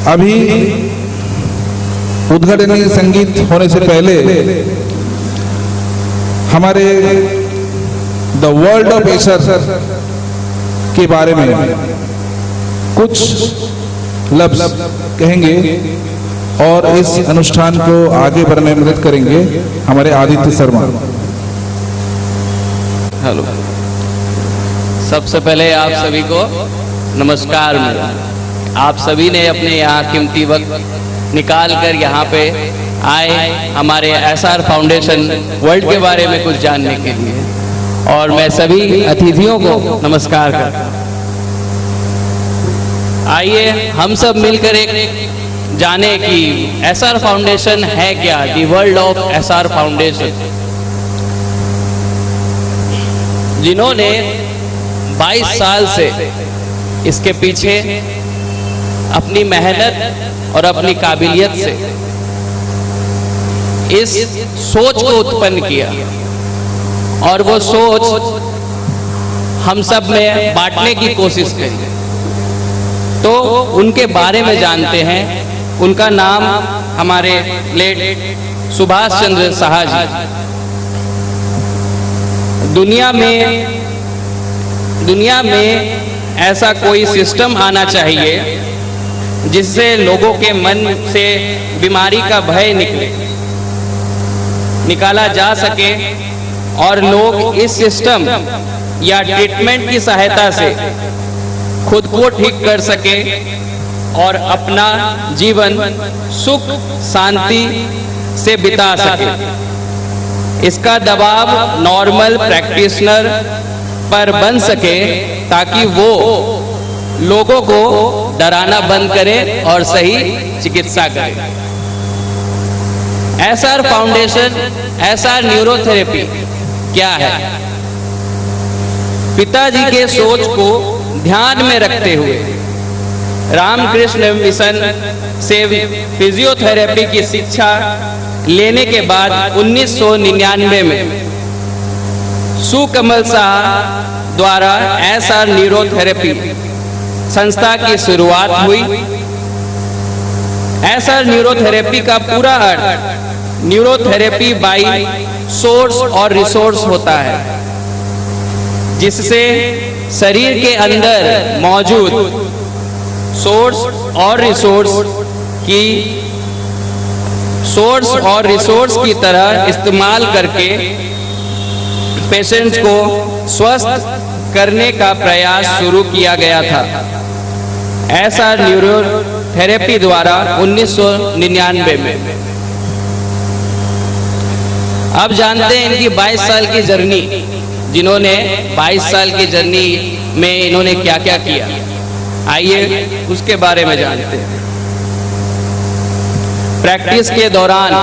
अभी उद्घाटनी संगीत होने से पहले हमारे द वर्ल्ड ऑफ एसर के बारे में कुछ लफ्ज कहेंगे और इस अनुष्ठान को आगे बढ़ने में मदद करेंगे हमारे आदित्य शर्मा। हेलो, सबसे पहले आप सभी को नमस्कार। आप सभी ने अपने यहाँ कीमती वक्त निकाल कर यहाँ पे आए हमारे एसआर फाउंडेशन वर्ल्ड के बारे में कुछ जानने के लिए, और मैं सभी अतिथियों को नमस्कार करता हूँ। आइए हम सब मिलकर एक जाने कि एसआर फाउंडेशन है क्या, the world of SR foundation. जिन्होंने 22 साल से इसके पीछे अपनी मेहनत और अपनी काबिलियत से इस सोच को उत्पन्न किया, और वो सोच हम सब में बांटने की कोशिश करी। तो उनके बारे में जानते हैं। उनका नाम हमारे लेट सुभाष चंद्र साहा जी। दुनिया में ऐसा कोई सिस्टम आना चाहिए जिससे लोगों के मन से बीमारी का भय निकाला जा सके, और लोग इस सिस्टम या ट्रीटमेंट की सहायता से खुद को ठीक कर सके और अपना जीवन सुख शांति से बिता सके। इसका दबाव नॉर्मल प्रैक्टिशनर पर बन सके ताकि वो लोगों को डराना बंद करे और सही चिकित्सा करे। एसआर फाउंडेशन, एसआर न्यूरोथेरेपी क्या है? पिताजी के सोच को ध्यान में रखते हुए रामकृष्ण मिशन से फिजियोथेरेपी की शिक्षा लेने के बाद 1999 में सुकमल साहा द्वारा एसआर न्यूरोथेरेपी संस्था की शुरुआत हुई। एसआर न्यूरोथेरेपी का पूरा अर्थ न्यूरोथेरेपी बाय सोर्स और रिसोर्स होता है, जिससे शरीर के अंदर मौजूद सोर्स और रिसोर्स की तरह इस्तेमाल करके पेशेंट को स्वस्थ करने का प्रयास शुरू किया गया था एसआर न्यूरोथेरेपी द्वारा 1999 में। अब जानते हैं इनकी 22 साल की जर्नी। जिन्होंने 22 साल की जर्नी में इन्होंने क्या क्या किया, आइए उसके बारे में जानते हैं। प्रैक्टिस के दौरान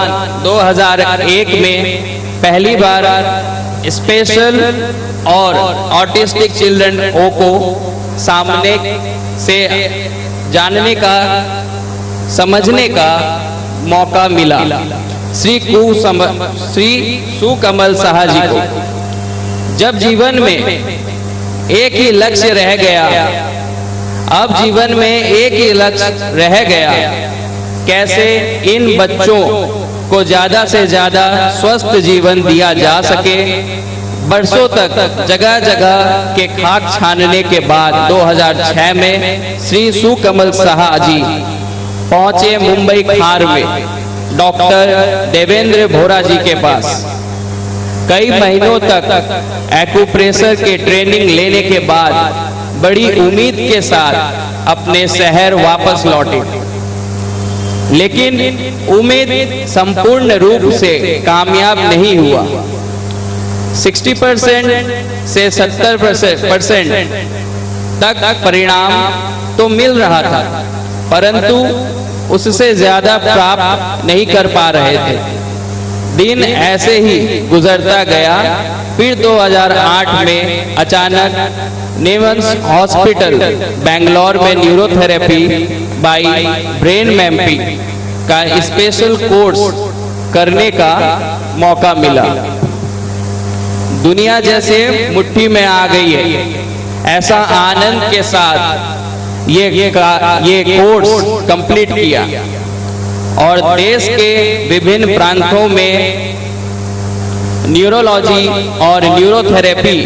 2001 में पहली बार स्पेशल और ऑटिस्टिक चिल्ड्रन को सामने से जानने का, समझने का मौका मिला श्री सुकमल साहा जी को। जब जीवन में एक ही लक्ष्य रह गया, अब जीवन में एक ही लक्ष्य रह गया, कैसे इन बच्चों को ज्यादा से ज्यादा स्वस्थ जीवन दिया जा सके। बरसों तक जगह जगह के खाक छानने के बाद 2006 में श्री सुकमल साहा जी पहुंचे मुंबई खार में डॉक्टर देवेंद्र भोरा जी के पास। कई महीनों तक एक्यूप्रेशर के ट्रेनिंग लेने के बाद बड़ी उम्मीद के साथ अपने शहर वापस लौटे, लेकिन उम्मीद संपूर्ण रूप से कामयाब नहीं हुआ। 60% से 70% तक परिणाम तो मिल रहा था, परंतु उससे ज्यादा प्राप्त नहीं कर पा रहे थे। दिन ऐसे ही गुजरता गया। फिर 2008 में अचानक निम्स हॉस्पिटल बेंगलोर में न्यूरोथेरेपी बाय ब्रेन मैपिंग का स्पेशल कोर्स करने का मौका मिला। दुनिया जैसे मुट्ठी में आ गई है, ऐसा आनंद के साथ ये कोर्स कंप्लीट किया और देश के विभिन्न प्रांतों में न्यूरोलॉजी और न्यूरोथेरेपी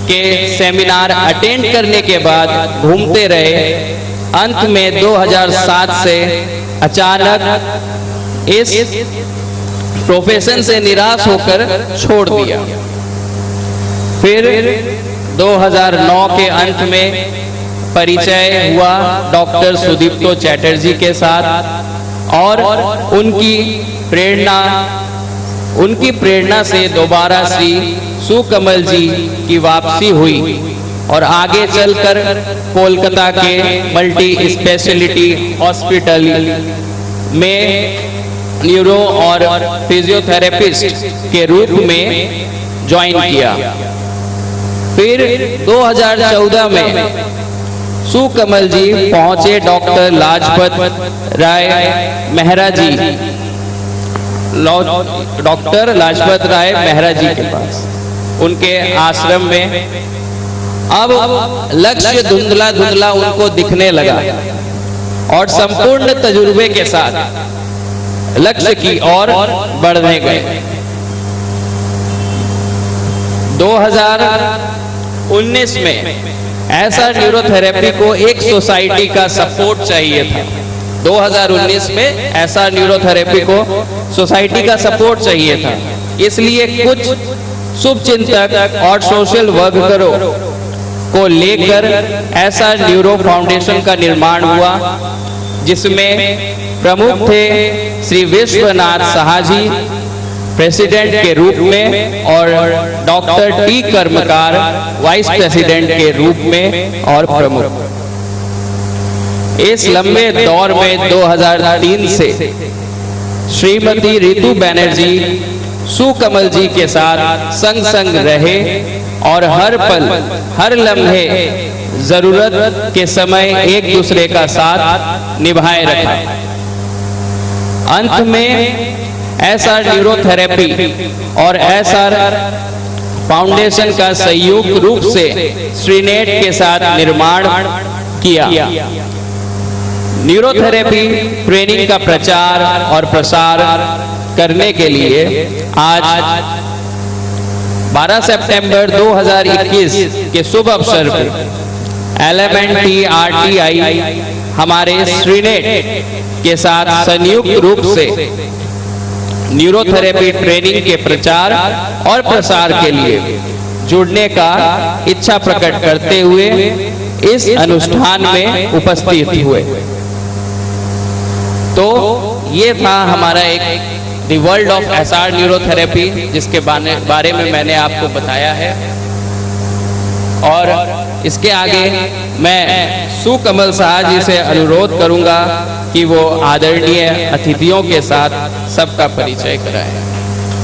के सेमिनार अटेंड करने के बाद घूमते रहे। अंत में 2007 से अचानक इस प्रोफेशन से निराश होकर छोड़ दिया। फिर 2009 के अंत में परिचय हुआ डॉक्टर सुदीप्तो चैटर्जी के साथ और उनकी प्रेरणा से दोबारा श्री सुकमल जी की वापसी हुई और आगे चलकर कोलकाता के मल्टी स्पेशलिटी हॉस्पिटल में न्यूरो और फिजियोथेरेपिस्ट के रूप में ज्वाइन किया। फिर 2014 में सुकमल जी पहुंचे डॉक्टर लाजपत राय मेहरा जी के पास, उनके आश्रम में। अब लक्ष्य धुंधला धुंधला उनको दिखने लगा और संपूर्ण तजुर्बे के साथ लक्ष्य की ओर बढ़ने गए। 2019 में ऐसा न्यूरोथेरेपी को एक सोसाइटी का सपोर्ट चाहिए था। 2019 में ऐसा न्यूरोथेरेपी को सोसाइटी का सपोर्ट चाहिए था, इसलिए कुछ शुभचिंतक और सोशल वर्करों को लेकर ऐसा न्यूरो फाउंडेशन का निर्माण हुआ, जिसमें प्रमुख थे श्री विश्वनाथ साहा जी प्रेसिडेंट के रूप में और डॉक्टर टी कर्मकार वाइस प्रेसिडेंट के रूप में और प्रमुख। इस लंबे दौर में 2003 से श्रीमती रितु बैनर्जी सुकमल जी के साथ संग संग रहे और हर पल हर लम्हे जरूरत के समय एक दूसरे का साथ निभाए रखा। अंत में ऐसा न्यूरोथेरेपी और ऐसा फाउंडेशन का संयुक्त रूप से श्रीनेट के साथ निर्माण किया। न्यूरोथेरेपी ट्रेनिंग का प्रचार और प्रसार करने के लिए आज 12 सितंबर 2021 के शुभ अवसर पर LMNT-RTI हमारे श्रीनेट के साथ संयुक्त रूप से न्यूरोथेरेपी ट्रेनिंग के प्रचार और प्रसार के लिए जुड़ने का इच्छा प्रकट करते हुए इस अनुष्ठान में उपस्थित हुए। तो ये था हमारा एक the world of SR neurotherapy, जिसके बारे में मैंने आपको बताया है। और इसके आगे मैं सुकमल साहा जी से अनुरोध करूंगा कि वो आदरणीय अतिथियों के साथ सबका परिचय कराएं।